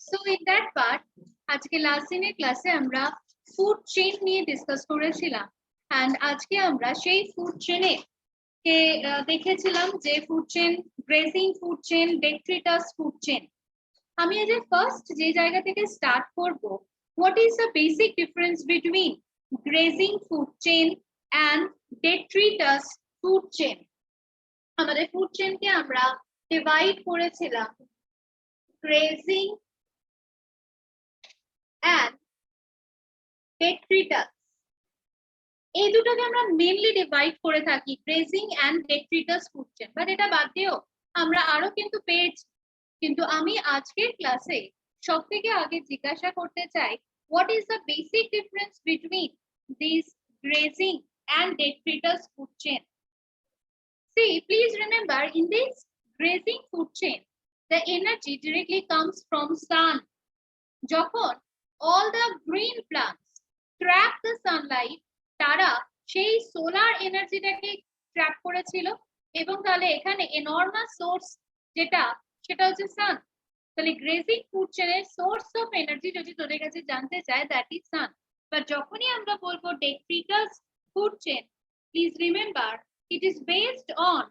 So in that part, আজকে last দিনের ক্লাসে আমরা ফুড চেইন নিয়ে ডিসকাস করেছিলাম, এন্ড আজকে আমরা সেই ফুড চেইনে কে দেখেছিলাম যে food chain, grazing food chain, detritus food chain. আমি আজ ফার্স্ট যে জায়গা থেকে স্টার্ট করব, what is the basic difference between grazing food chain and detritus food chain. আমাদের ফুড চেইনকে আমরা ডিভাইড করেছিলাম গ্রেজিং and detritus, এই দুটোকে আমরা মেইনলি ডিভাইড করে থাকি grazing and detritus food chain, but এটা বাদ দিয়েও আমরা আরো কিন্তু পেয়েছি। কিন্তু আমি আজকের ক্লাসে সবথেকে আগে জিজ্ঞাসা করতে চাই, what is the basic difference between this grazing and detritus food chain. See, please remember, in this grazing food chain, the energy directly comes from sun. যখন all the green plants trap the sunlight, তারা সেই solar এনার্জিটাকে trap করেছিল, এবং তাহলে এখানে enormous source সেটা হচ্ছে sun. তাহলে গ্রেজিং ফুড চেইনের সোর্স অফ এনার্জি যদি তোদের কাছে জানতে চায়, দ্যাট ইজ সান। বাট যখনই আমরা বলবো detritus food chain, please remember it is based on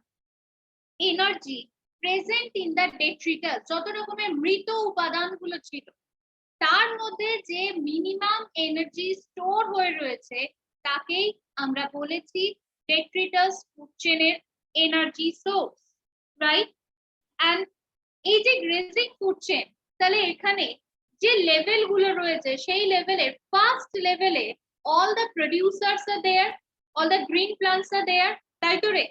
energy present in the detritus. যত রকমের মৃত উপাদানগুলো ছিল তার মধ্যে যে মিনিমাম এনার্জি স্টোর হয়ে রয়েছে তাকেই আমরা বলেছি ডেট্রিটাস ফুড চেইনের এনার্জি সোর্স, রাইট? এন্ড এই যে গ্রেজিং ফুড চেইন, তাহলে এখানে যে লেভেল গুলো রয়েছে সেই লেভেলের ফার্স্ট লেভেলে all the producers are there, all the green plants are there, তাই তো রে?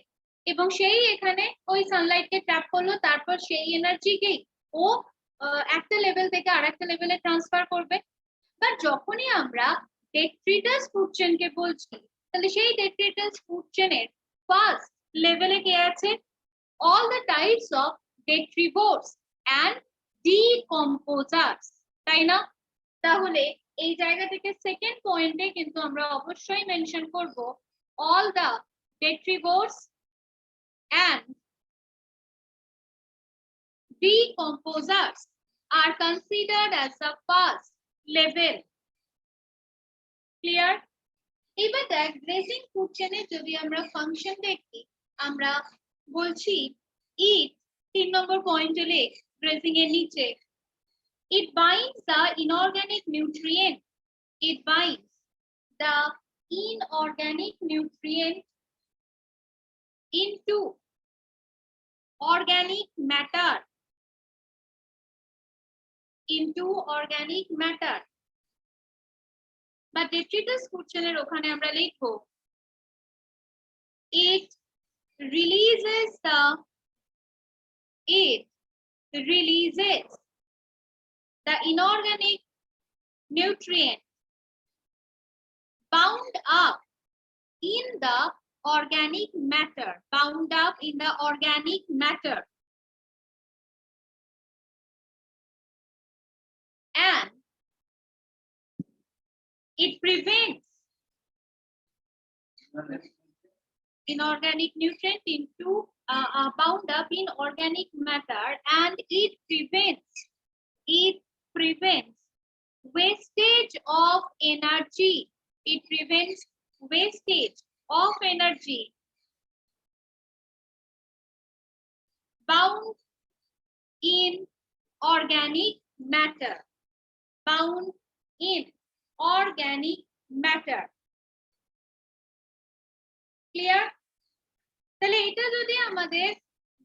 এবং সেই এখানে ওই সানলাইটকে ট্র্যাপ করলো, তারপর সেই এনার্জিকেই ও একটা লেভেল থেকে আরেকটা লেভেলে ট্রান্সফার করবে। বাট যখনই আমরা ডেট্রিটাস ফুড চেইনকে বলছি, তাহলে সেই ডেট্রিটাস ফুড চেইনের ফার্স্ট লেভেলে কে আছে? All the types of detritivores and decomposers, তাই না? তাহলে এই জায়গা থেকে সেকেন্ড পয়েন্টে কিন্তু আমরা অবশ্যই মেনশন করব all the detritivores and decomposers are considered as the first level. Clear? এবার দেখ, গ্রেজিং ফুড চেইনের যদি আমরা ফাংশন দেখি, আমরা বলছি ইট 3 নম্বর পয়েন্টে লেখ গ্রেজিং এর নিচে, it binds the inorganic nutrient, it binds the inorganic nutrient into organic matter, into organic matter. But detritus food chain এর ওখানে আমরা লিখবো it releases the inorganic nutrient bound up in the organic matter, bound up in the organic matter, and it prevents inorganic nutrient into bound up in organic matter, and it prevents wastage of energy. It prevents wastage of energy bound in organic matter, bound in organic matter. Clear? তাহলে এটা যদি আমাদের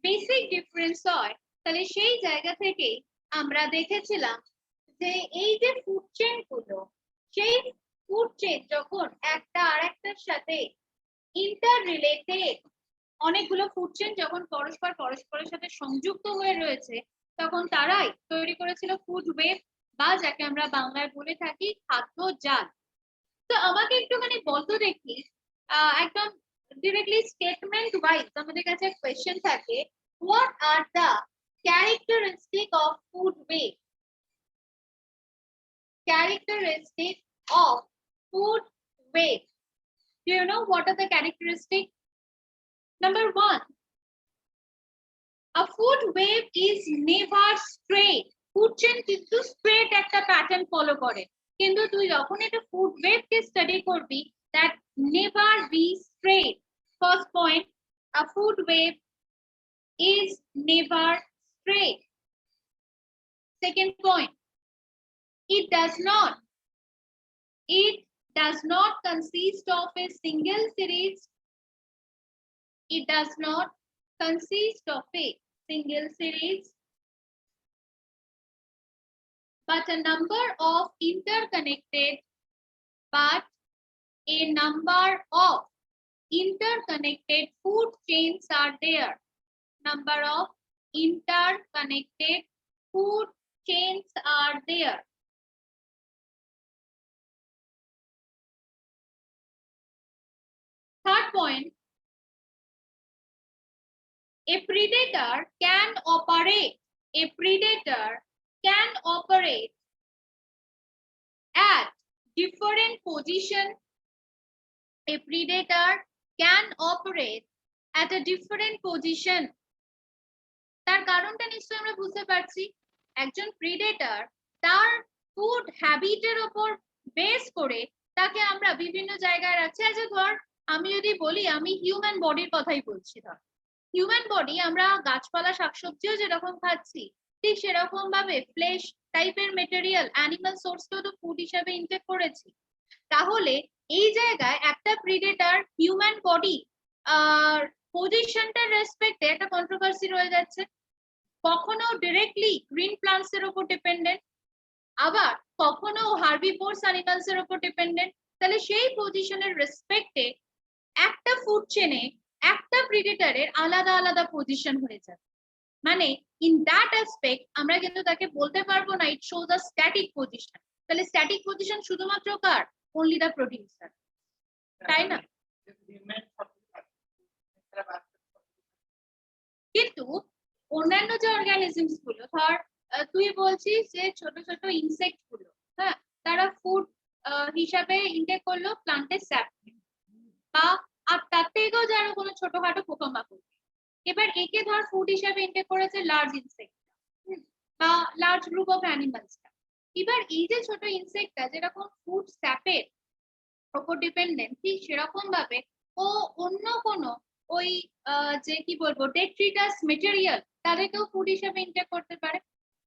basic difference হয়, তাহলে সেই জায়গা থেকে আমরা দেখেছিলাম যে এই যে ফুড চেইন গুলো, সেই ফুড চেইন যখন একটা আরেকটার সাথে ইন্টার রিলেটেড, অনেকগুলো ফুড চেইন যখন পরস্পরের সাথে সংযুক্ত হয়ে রয়েছে, তখন তারাই তৈরি করেছিল ফুড ওয়েব, বা যাকে আমরা বাংলায় বলে থাকি খাদ্য জাল। তো আমাকে একটুখানি বলতো দেখি, একদম ডিরেক্টলি স্টেটমেন্ট ওয়াইজ আমাদের কাছে কোয়েশ্চেন থাকে, what are the characteristic of food web? Characteristic of food web. Do you know what are the characteristics? Number 1, A food wave is never straight. Food chain কিন্তু straight একটা pattern follow করে, কিন্তু তুই যখন এটা food wave কে study করবি, that never be straight. First point, a food wave is never straight. Second point, it does not consist of a single series. It does not consist of a single series, but a number of interconnected food chains are there. Number of interconnected food chains are there. Third point, a predator can operate at different position. A predator can operate at a different position. তার কারণটা নিশ্চয়ই আমরা বুঝতে পারছি। একজন predator তার food হ্যাবিটের উপর base করে তাকে আমরা বিভিন্ন জায়গায় রাখছি। আচ্ছা ধর আমি যদি বলি, আমি হিউম্যান বডির কথাই বলছি, ধর হিউম্যান বডি আমরা গাছপালা শাকসবজিও যেরকম খাচ্ছি, ঠিক সেরকম ভাবে ফ্লেশ টাইপের মেটেরিয়াল অ্যানিমাল সোর্সকেও তো ফুড হিসাবে ইনটেক করেছি। তাহলে এই জায়গায় একটা প্রিডেটর হিউম্যান বডি পজিশনটার রেসপেক্টে একটা কন্ট্রোভার্সি রয়ে যাচ্ছে। কখনো ডিরেক্টলি গ্রিন প্লান্টস এর উপর ডিপেন্ডেন্ট, আবার কখনো হার্বিভোরস অ্যানিমালস এর উপর ডিপেন্ডেন্ট। তাহলে সেই পজিশনের রেসপেক্টে একটা ফুড চেনে একটা প্রিডেটরের আলাদা আলাদা পজিশন হয়ে যাবে। মানে ইন দ্যাট অ্যাসপেক্ট আমরা কিন্তু তাকে বলতে পারবো না it shows a static position. তাহলে স্ট্যাটিক পজিশন শুধুমাত্র কার? অনলি দ্য প্রোডিউসার, তাই না? কিন্তু অন্যান্য যে অর্গানিজমস গুলো, ধর তুই বলছিস যে ছোট ছোট ইনসেক্ট গুলো, হ্যাঁ, তারা ফুড হিসাবে ইনটেক করলো প্লান্টের স্যাপ, বা আর তার থেকেও যারা কোনো ছোটখাটো পোকামাকড়, এবার একে ধর ফুড হিসাবে ইনটেক করেছে লার্জ ইনসেক্ট বা লার্জ গ্রুপ অফ অ্যানিমালসটা। এবার এই যে ছোট ইনসেক্টটা যেরকম ফুড স্যাপের উপর ডিপেন্ডেন্ট, ঠিক সেরকম ভাবে ও অন্য কোনো ওই যে কি বলবো ডেট্রিটাস মেটেরিয়াল তাদেরকেও ফুড হিসাবে ইনটেক করতে পারে।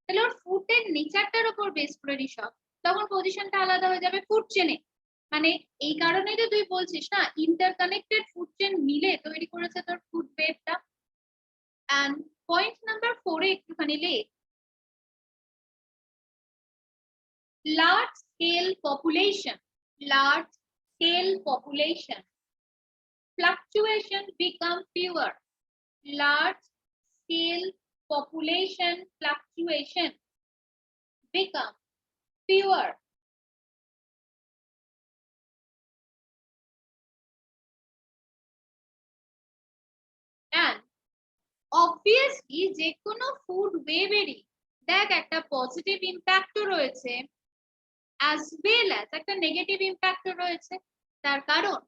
তাহলে ওর ফুডের নেচারটার উপর বেস করে সব, তখন পজিশনটা আলাদা হয়ে যাবে ফুড চেনে। মানে এই কারণেই তো তুই বলছিস না ইন্টারকানেক্টেড ফুড চেন মিলে তৈরি করেছে তোর ফুড ওয়েবটা। এন্ড পয়েন্ট নাম্বার 4 এ একটুখানি লে, large scale population fluctuation become fewer. Large scale population fluctuation become fewer. And obviously যে কোনো ফুড ওয়েভেরই দেখ একটা পজিটিভ ইম্প্যাক্টও রয়েছে as well as একটা নেগেটিভ ইম্প্যাক্টও রয়েছে। তার কারণ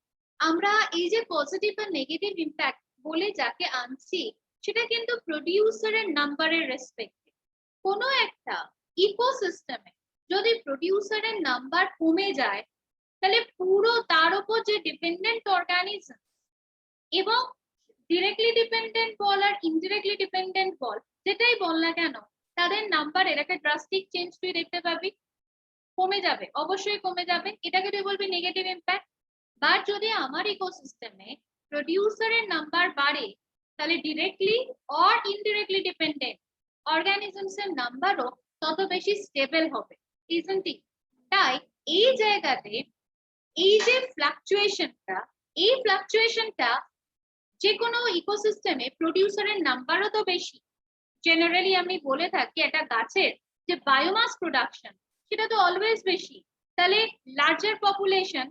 আমরা এই যে পজিটিভ আর নেগেটিভ ইম্প্যাক্ট বলে যাকে আনছি সেটা কিন্তু প্রোডিউসারের নাম্বারের রেসপেক্টে। কোনো একটা ইকোসিস্টেমে যদি প্রোডিউসারের নাম্বার কমে যায়, তাহলে পুরো তার উপর যে ডিপেন্ডেন্ট অর্গানিজম এবং ডিরেক্টলি ডিপেন্ডেন্ট বল আর ইনডিরেক্টলি ডিপেন্ডেন্ট বল যেটাই বল না কেন, তাদের নাম্বারের একটা ড্রাস্টিক চেঞ্জ তুই দেখতে পাবি, কমে যাবে, অবশ্যই কমে যাবে। এটাকে তুই বলবি নেগেটিভ ইম্প্যাক্ট। বা যদি আমার ইকোসিস্টেমে প্রোডিউসারের নাম্বার বাড়ে, তাহলে directly or indirectly dependent organisms এর নাম্বারও তত বেশি স্টেবল হবে, ইজন্ট ইট? তাই এই জায়গাতে এই যে ফ্লাকচুয়েশনটা, এই ফ্লাকচুয়েশনটা যে কোনো ইকোসিস্টেমে প্রোডিউসারের নাম্বারও তো বেশি। জেনারেলি আমি বলে থাকি একটা গাছের যে বায়োমাস প্রোডাকশন সেটা তো অলওয়েজ বেশি। তাহলে লার্জার পপুলেশন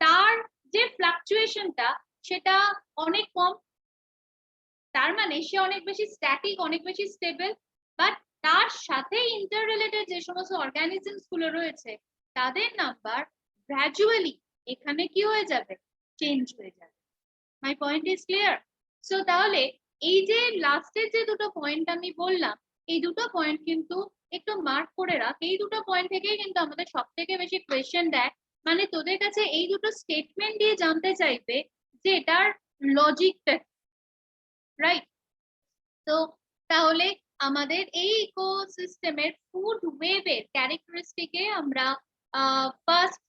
তার যে ফ্লাকচুয়েশনটা সেটা অনেক কম, তার মানে সে অনেক বেশি স্ট্যাটিক, অনেক বেশি স্টেবল। বাট তার সাথে ইন্টার রিলেটেড যে সমস্ত অর্গানিজমস গুলো রয়েছে তাদের নাম্বার গ্র্যাজুয়ালি এখানে কি হয়ে যাবে? চেঞ্জ হয়ে যাবে। My point is clear? So তাহলে এই যে লাস্টের যে দুটো পয়েন্ট আমি বললাম, এই দুটো পয়েন্ট কিন্তু একটু মার্ক করে রাখ। এই দুটো পয়েন্ট থেকেই কিন্তু আমাদের সব থেকে বেশি কোয়েশ্চেন দেয়, মানে তোদের কাছে এই দুটো স্টেটমেন্ট দিয়ে জানতে চাইবে যে এটার লজিকটা, রাইট? তো তাহলে আমাদের এই ইকোসিস্টেমের ফুড ওয়েভের ক্যারেক্টারিস্টিকে আমরা ফার্স্ট,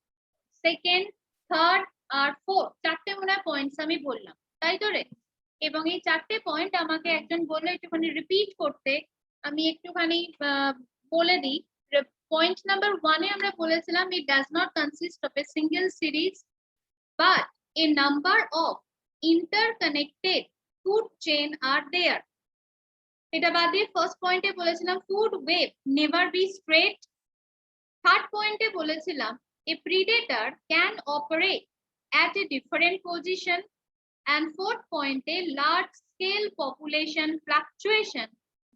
সেকেন্ড, থার্ড আর ফোর্থ চারটে মনে হয় পয়েন্টস আমি বললাম, তাই তো রে? এবং এই চারটে পয়েন্ট আমাকে একজন বললো একটুখানি রিপিট করতে, আমি একটুখানি বলে দিই। পয়েন্ট নাম্বার 1 এ আমরা বলেছিলাম it does not consist of a single series but a number of interconnected food chain are there. এটা বাদ দিয়ে ফার্স্ট পয়েন্টে বলেছিলাম food web never be straight. Third পয়েন্টে বলেছিলাম a predator can operate at a different position, and fourth point a large scale population fluctuation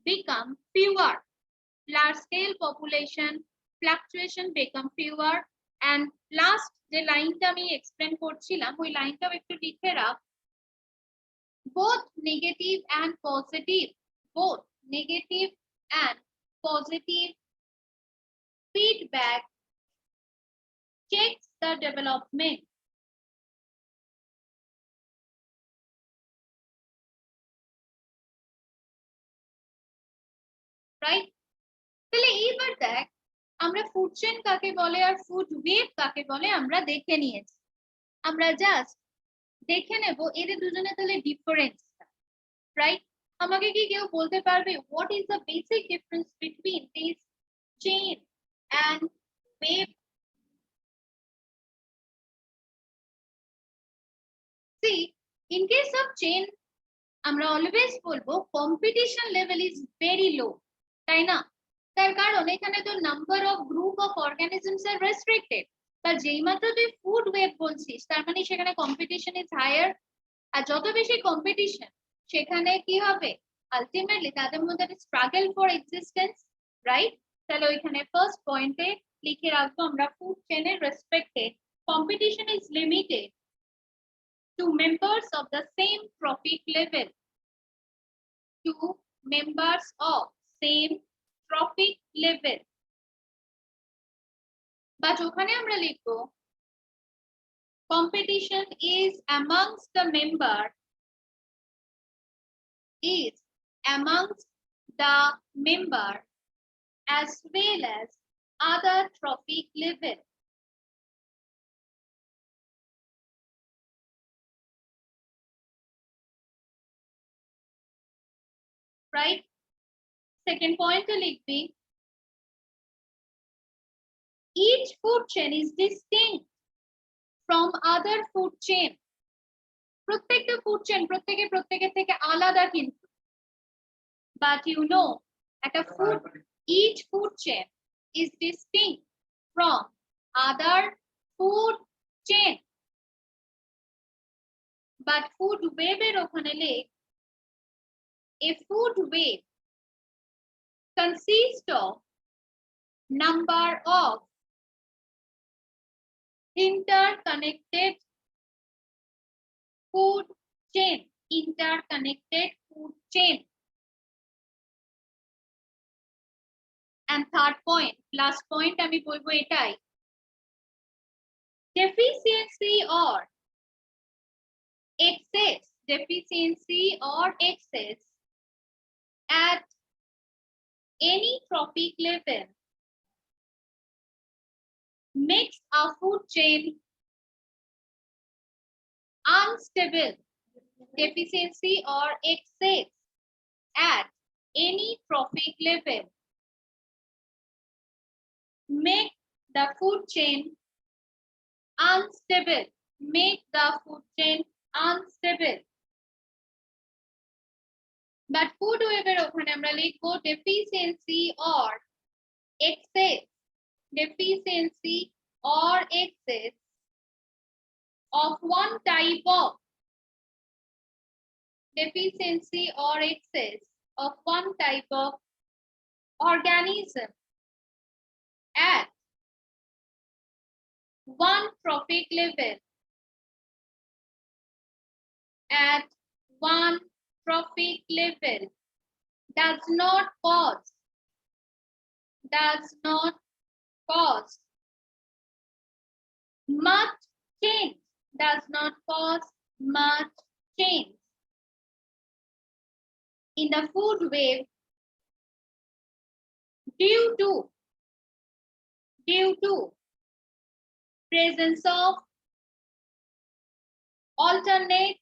become fewer. Large scale population fluctuation become fewer. And last যে লাইনটা আমি explain করছিলাম ওই লাইনটাও একটু লিখে রাখ, both negative and positive, both negative and positive feedback checks the development. Right? তাহলে এইবার দেখ আমরা ফুড চেইন কাকে বলে আর ফুড ওয়েভ কাকে বলে আমরা দেখে নিয়েছি। আমরা জাস্ট দেখে নেব এদের দুজনে তাহলে ডিফারেন্স, রাইট? আমাকে কি কেউ বলতে পারবে what is the basic difference between this chain and web? See, in case of chain আমরা অলওয়েজ বলবো competition level is very low, তাই না? তার কারণ এখানে তো number of group of organisms আর রেস্ট্রিক্টেড। তা যেই মাত্র তুই ফুড ওয়েভ বলছিস তার মানে সেখানে কম্পিটিশন ইজ হায়ার। আর যত বেশি কম্পিটিশন সেখানে কি হবে, আলটিমেটলি তাদের মধ্যে একটা স্ট্রাগল ফর এক্সিস্টেন্স, রাইট? তাহলে ওইখানে ফার্স্ট পয়েন্টে লিখে রাখবো আমরা ফুড চেইনের রেসপেক্টে competition is limited to members of the same trophic level, to members of same trophic level, but ওখানে আমরা লিখবো competition is amongst the member, is amongst the member as well as other trophic level. Right? Second point to লিখবি each food chain is distinct from other food chain. প্রত্যেকটা food chain প্রত্যেকের থেকে আলাদা কিন্তু, but you know একটা food, each food chain is distinct from other food chain, but food web এর ওখানে লেখ a food web consists of number of interconnected food chain, interconnected food chain. And third point, last point আমি বলবো এটাই, deficiency or excess, deficiency or excess at any trophic level makes a food chain unstable. Deficiency or excess at any trophic level make the food chain unstable, make the food chain unstable. But food web এর ওখানে আমরা লিখবো deficiency or excess, deficiency or excess of one type of, deficiency or excess of one type of organism at one trophic level, at one trophic level does not cause much change, does not cause much change in the food web due to presence of alternate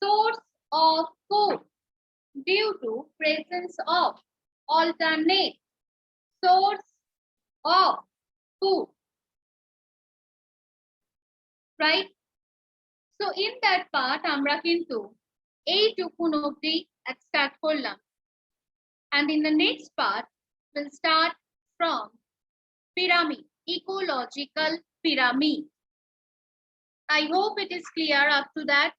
source of food, due to presence of alternate source of food, right? So in that part আমরা কিন্তু এইটুকুন অবধি start করলাম, and in the next part we'll start from pyramid, ecological pyramid. I hope it is clear up to that.